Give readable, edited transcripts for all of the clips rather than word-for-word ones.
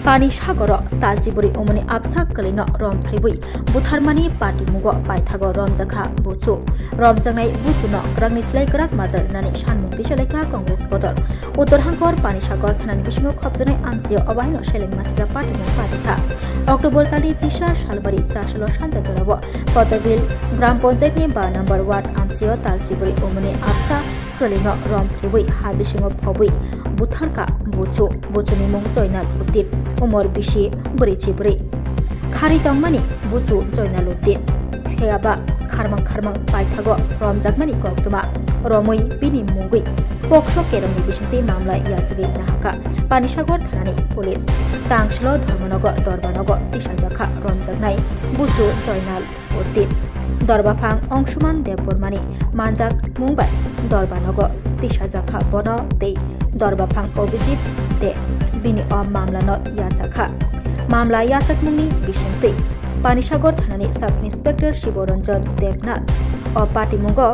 Pani Sagoro, Taljiburi Umuni Absak Kalino, Rom Pribui, Butharmani Party Mugo, Paithago, Romjaka, Butsu, Romjangai, Butsuno, Gragnislay Grak Mazar, Nani Shan Mupishaleka, Congress Botol, Utorhankor, Pani Sagor, Tanan Vishnu Kopzane, Ansio, Obino, Shelling Masija Party Mupatika, October Tali Tisha, Shalbari, Sashalo Shanta Torabo, Potabil, Gram Ponjani, Bar number 1, Ansio, Taljiburi Umuni Absa, Kalino, Rom Pribui, Habishingo Pobui, Butharka, Butsu, Butsuni Mung Joinal Utit. Umur bisi beri-beri. Khari tongmani bucu joina lutin. Heaba kharmang paithago romjakmani koktuma. Romui bini mungui. Pokso kerongni bisinti mamla yachagi nahaka. Pani Sagor thanani police. Tangshlo dharmanago dorbanago tisajaka romjaknai bucu joinal utin. Dorbafang Ongshuman Debormani Manjak Mumbai Dorbanago Tisajaka Bono de Dorbafang Obijit de Bini Om Mamla not Yachaka Mamla Yachak Muni Bishanti Pani Sagor Thanani Sub Inspector Shiboranjan Devnath O Party Mungo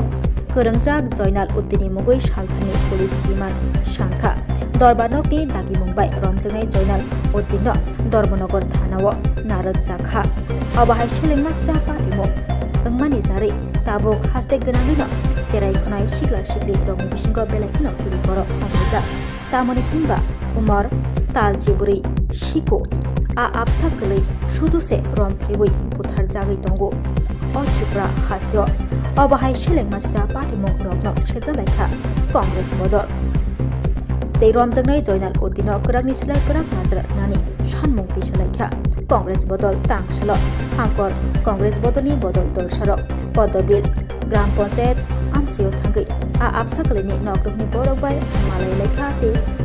Kurungjak Joinal Uddini Mugui Shalthani Police Remand Shankha Dorbanokni Dagi Mumbai Romjangai Joinal Uddino Dorbanogor Thanawo Narak Jakha Abahai Shilingma Sapa Imo Mani Zari, Tabok Hastek Ganamino, Jerai Konai Shikla Shikli, Romi Bishingo Belakino, Filiporo, Abuja, Tamoni Pimba, Umar, Taljiburi, Shiko, A Absakali, Shuduse, Rom Priwi, Puthar Jagi Tongo, Ochupra Hastio, Obahai Shilling Masa Party Mong Rogno, Chezaleka, Congress Bodor. They Romjangai Joinal Udino, Kuragnisla Kurak Nazar Nani, Shanmung Tishaleka. Congress Bodol Tang Shalok, Hankor, Congress Bodoni Bodol Dol Sharok, Podobil, Gram Ponchayat, Amchio Tangi, A Absakalini Nogruni Borobai, Malay Leka,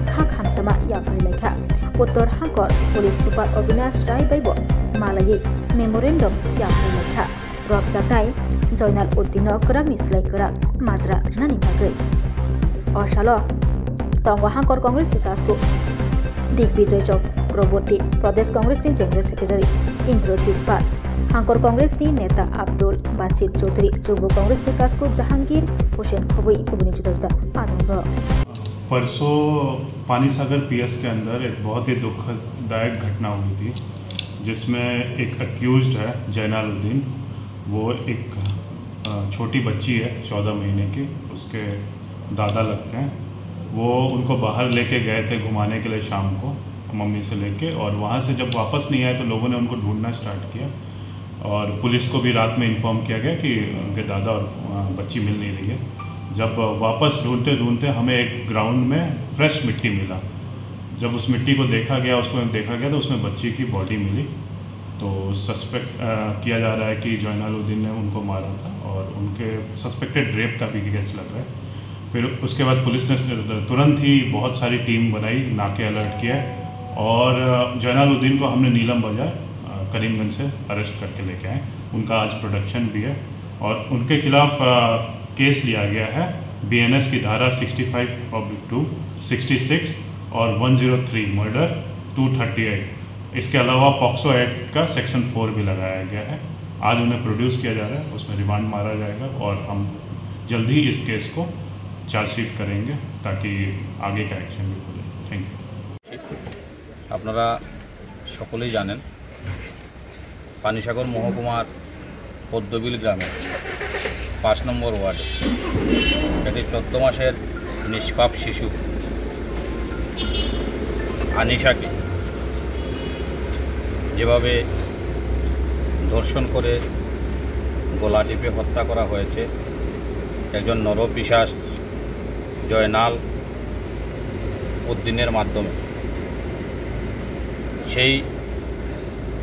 Kak Hamsama Yafari Leka, Uttor Hankor, Police Super Obinash Rai Bibo, Malay, Memorandum Yafari Leka, Rob Jatai, Joinal Udino Kuragnis Lekura, Mazra Nani Bagay. Oshalo, Tongo Hankor Congress Kasku, Dick Vijay Chok. Proboti Pradesh Congress ni General Secretary Indrajit Pal Hankor Congress ni Neta Abdul Bachit Chaudhary Jubo Congress ni Kasko Jahangir Hussain Khobui Kubini Judarda आदमगा परसों पानी सागर PS के अंदर एक बहुत ही दुखदायक घटना हुई थी जिसमें एक अक्यूज्ड है जैनालुद्दीन वो एक छोटी बच्ची है 14 महीने की उसके दादा लगते हैं वो उनको बाहर लेके गए थे घुमाने के लिए शाम को मम्मी से लेके और वहाँ से जब वापस नहीं आए तो लोगों ने उनको ढूंढना स्टार्ट किया और पुलिस को भी रात में इन्फॉर्म किया गया कि उनके दादा और बच्ची मिल नहीं रही है। जब वापस ढूंढते हमें एक ग्राउंड में फ्रेश मिट्टी मिला। जब उस मिट्टी को देखा गया तो उसमें बच्ची की बॉडी मिली। तो सस्पेक्ट किया जा रहा है कि जैनालुद्दीन ने उनको मारा था और उनके सस्पेक्टेड रेप का भी केस लग रहा है। फिर उसके बाद पुलिस ने तुरंत ही बहुत सारी टीम बनाई, नाके अलर्ट किया और जैनालुद्दीन को हमने नीलम बाजार करीमगंज से अरेस्ट करके लेके आए। उनका आज प्रोडक्शन भी है और उनके खिलाफ केस लिया गया है BNS की धारा 65/2, 66 और 103 मर्डर 238। इसके अलावा पॉक्सो एक्ट का सेक्शन 4 भी लगाया गया है। आज उन्हें प्रोड्यूस किया जा रहा है, उसमें रिमांड मारा जाएगा और हम जल्द ही इस केस को चार्जशीट करेंगे ताकि आगे का एक्शन भी हो जाए। Thank you. আপনারা সকলেই জানেন পানিসাগর মহকুমার পদ্মবিল গ্রামে 5 নম্বর ওয়ার্ডে একটি 14 মাসের নিষ্পাপ শিশু আনিশাকে যেভাবে ধর্ষণ করে গলা টিপে হত্যা করা হয়েছে একজন নরপিশাচ জয়নাল উদ্দিনের মাধ্যমে সেই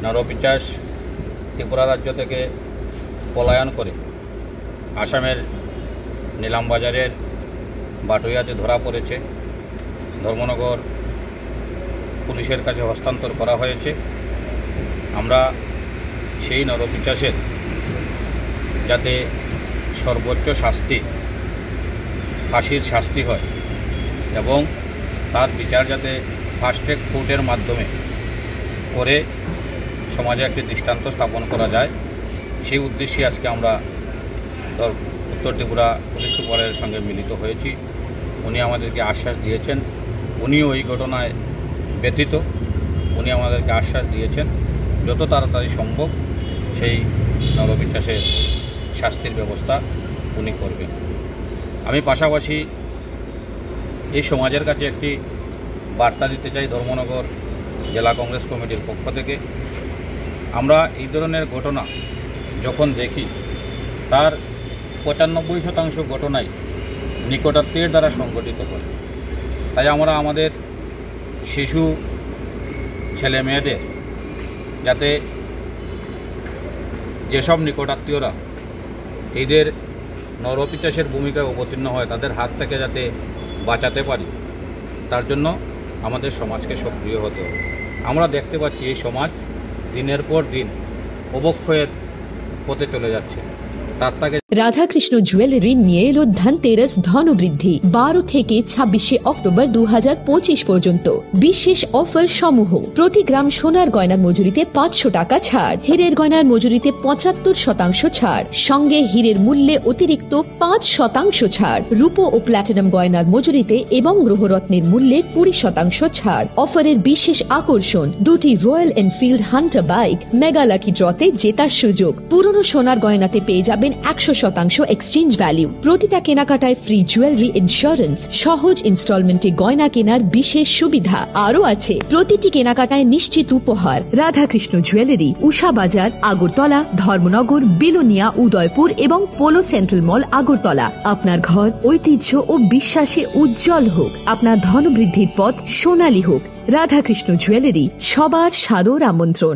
নরপিশাচ ত্রিপুরা রাজ্য থেকে পলায়ন করে আসামের নীলামবাজারের বাটুইয়াতে ধরা পড়েছে। ধর্মনগর পুলিশের কাছে হস্তান্তর করা হয়েছে। আমরা সেই নরপিশাচের যাতে সর্বোচ্চ শাস্তি ফাঁসির শাস্তি হয় এবং তার বিচার যাতে ফাস্ট ট্র্যাক কোর্টের মাধ্যমে করে সমাজে একটি দৃষ্টান্ত স্থাপন করা যায় সেই উদ্দেশ্যে আজকে আমরা উত্তর ত্রিপুরা পুলিশ সুপারের সঙ্গে মিলিত হয়েছি। উনি আমাদেরকে আশ্বাস দিয়েছেন উনিও এই ঘটনায় ব্যথিত উনি আমাদেরকে আশ্বাস দিয়েছেন যত তাড়াতাড়ি সম্ভব সেই নরপিচাসের শাস্তির ব্যবস্থা উনি করবেন। আমি পাশাপাশি এই সমাজের কাছে একটি বার্তা দিতে চাই ধর্মনগর জেলা কংগ্রেস কমিটির পক্ষ থেকে। আমরা এই ধরনের ঘটনা যখন দেখি তার 95% ঘটনাই নিকটাত্মীয়ের দ্বারা সংগঠিত হয়। তাই আমরা আমাদের শিশু ছেলে মেয়েদের যাতে যেসব নিকটাত্মীয়রা এদের নরপিচাসের ভূমিকায় অবতীর্ণ হয় তাদের হাত থেকে যাতে বাঁচাতে পারি, তার জন্য আমাদের সমাজকে সক্রিয় হতে হবে। আমরা দেখতে পাচ্ছি এই সমাজ দিনের পর দিন অবক্ষয়ের পথে চলে যাচ্ছে। রাধাকৃষ্ণ জুয়েলারি নিয়ে এলো ধনতেরাস ধনবৃদ্ধি 12 থেকে 26 অক্টোবর 2025 পর্যন্ত বিশেষ অফার সমূহ। প্রতি গ্রাম সোনার গয়নার মজুরিতে 500 টাকা ছাড়, হীরের গয়নার মজুরিতে 75% ছাড়, সঙ্গে হীরের মূল্যে অতিরিক্ত 5% ছাড়, রূপো ও প্ল্যাটিনাম গয়নার মজুরিতে এবং গ্রহরত্নের মূল্যে 20% ছাড়। অফারের বিশেষ আকর্ষণ 2টি Royal Enfield Hunter bike mega lucky ড্রতে জেতার সুযোগ। পুরনো সোনার গয়নাতে পেয়ে যাবেন 100% এক্সচেঞ্জ ভ্যালু। প্রতিটা কেনাকাটায় ফ্রি জুয়েলারি ইন্স্যুরেন্স, সহজ ইনস্টলমেন্টে গয়না কেনার বিশেষ সুবিধা আরও আছে। প্রতিটি কেনাকাটায় নিশ্চিত উপহার। রাধাকৃষ্ণ জুয়েলারি, উষা বাজার, আগরতলা, ধর্মনগর, বিলোনিয়া, উদয়পুর এবং পোলো সেন্ট্রাল মল, আগরতলা। আপনার ঘর ঐতিহ্য ও বিশ্বাসে উজ্জ্বল হোক, আপনার ধনবৃদ্ধির পথ সোনালী হোক। রাধাকৃষ্ণ জুয়েলারি, সবার সাদর আমন্ত্রণ।